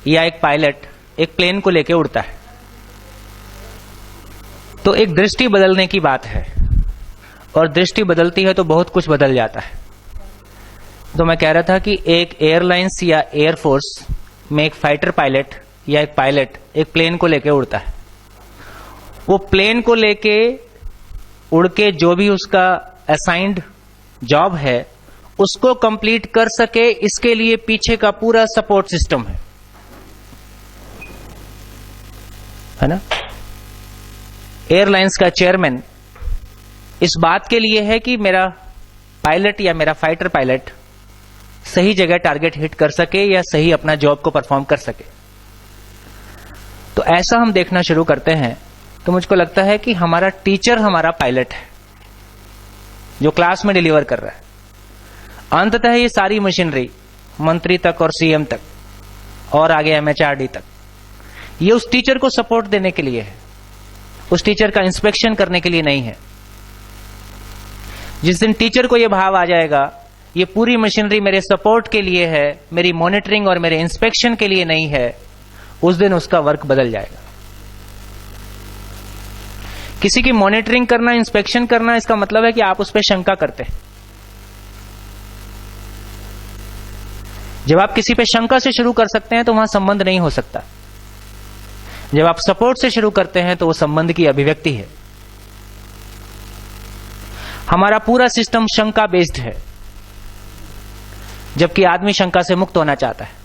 या एक पायलट एक प्लेन को लेकर उड़ता है, तो एक दृष्टि बदलने की बात है, और दृष्टि बदलती है तो बहुत कुछ बदल जाता है। तो मैं कह रहा था कि एक एयरलाइंस या एयरफोर्स में एक फाइटर पायलट या एक पायलट एक प्लेन को लेकर उड़ता है। वो प्लेन को लेके उड़ के जो भी उसका असाइंड जॉब है उसको कंप्लीट कर सके, इसके लिए पीछे का पूरा सपोर्ट सिस्टम है ना। एयरलाइंस का चेयरमैन इस बात के लिए है कि मेरा पायलट या मेरा फाइटर पायलट सही जगह टारगेट हिट कर सके या सही अपना जॉब को परफॉर्म कर सके। तो ऐसा हम देखना शुरू करते हैं तो मुझको लगता है कि हमारा टीचर हमारा पायलट है जो क्लास में डिलीवर कर रहा है। अंततः ये सारी मशीनरी मंत्री तक और सीएम तक और आगे एमएचआरडी तक, ये उस टीचर को सपोर्ट देने के लिए है, उस टीचर का इंस्पेक्शन करने के लिए नहीं है। जिस दिन टीचर को यह भाव आ जाएगा ये पूरी मशीनरी मेरे सपोर्ट के लिए है, मेरी मॉनिटरिंग और मेरे इंस्पेक्शन के लिए नहीं है, उस दिन उसका वर्क बदल जाएगा। किसी की मॉनिटरिंग करना, इंस्पेक्शन करना, इसका मतलब है कि आप उस पर शंका करते हैं। जब आप किसी पे शंका से शुरू कर सकते हैं तो वहां संबंध नहीं हो सकता। जब आप सपोर्ट से शुरू करते हैं तो वो संबंध की अभिव्यक्ति है। हमारा पूरा सिस्टम शंका बेस्ड है, जबकि आदमी शंका से मुक्त होना चाहता है।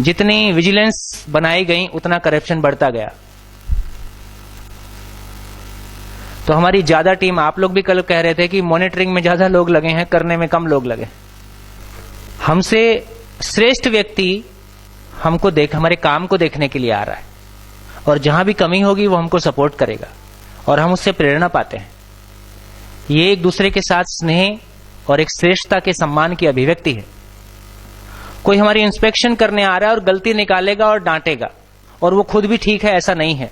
जितनी विजिलेंस बनाई गई उतना करप्शन बढ़ता गया। तो हमारी ज्यादा टीम, आप लोग भी कल कह रहे थे कि मॉनिटरिंग में ज्यादा लोग लगे हैं, करने में कम लोग लगे। हमसे श्रेष्ठ व्यक्ति हमको हमारे काम को देखने के लिए आ रहा है, और जहां भी कमी होगी वो हमको सपोर्ट करेगा और हम उससे प्रेरणा पाते हैं। ये एक दूसरे के साथ स्नेह और एक श्रेष्ठता के सम्मान की अभिव्यक्ति है। कोई हमारी इंस्पेक्शन करने आ रहा है और गलती निकालेगा और डांटेगा और वो खुद भी ठीक है, ऐसा नहीं है।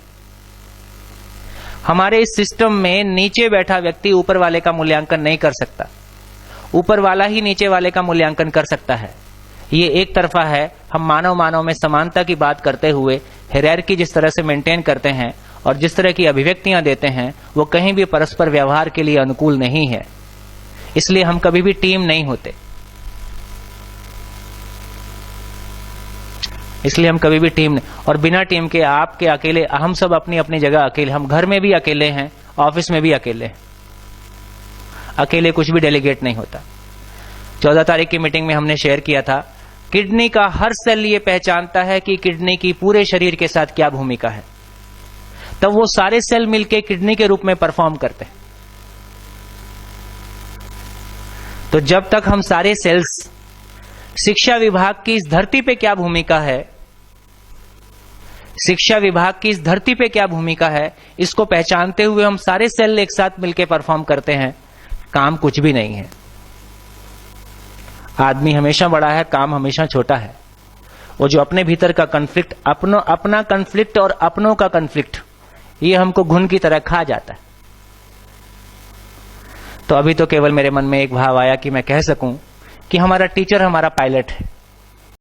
हमारे इस सिस्टम में नीचे बैठा व्यक्ति ऊपर वाले का मूल्यांकन नहीं कर सकता, ऊपर वाला ही नीचे वाले का मूल्यांकन कर सकता है। ये एक तरफा है। हम मानव में समानता की बात करते हुए हायरार्की जिस तरह से मेंटेन करते हैं और जिस तरह की अभिव्यक्तियां देते हैं वो कहीं भी परस्पर व्यवहार के लिए अनुकूल नहीं है। इसलिए हम कभी भी टीम नहीं होते, इसलिए हम कभी भी टीम नहीं। और बिना टीम के आपके अकेले, हम सब अपनी अपनी जगह अकेले, हम घर में भी अकेले हैं, ऑफिस में भी अकेले हैं। अकेले कुछ भी डेलीगेट नहीं होता। 14 तारीख की मीटिंग में हमने शेयर किया था, किडनी का हर सेल ये पहचानता है कि किडनी की पूरे शरीर के साथ क्या भूमिका है, तब वो सारे सेल मिलकर किडनी के रूप में परफॉर्म करते हैं। तो जब तक हम सारे सेल्स, शिक्षा विभाग की इस धरती पे क्या भूमिका है, शिक्षा विभाग की इस धरती पे क्या भूमिका है, इसको पहचानते हुए हम सारे सेल एक साथ मिलकर परफॉर्म करते हैं, काम कुछ भी नहीं है। आदमी हमेशा बड़ा है, काम हमेशा छोटा है। वो जो अपने भीतर का कन्फ्लिक्ट, अपना कन्फ्लिक्ट और अपनों का कन्फ्लिक्ट, ये हमको घुन की तरह खा जाता है। तो अभी तो केवल मेरे मन में एक भाव आया कि मैं कह सकूं कि हमारा टीचर हमारा पायलट है।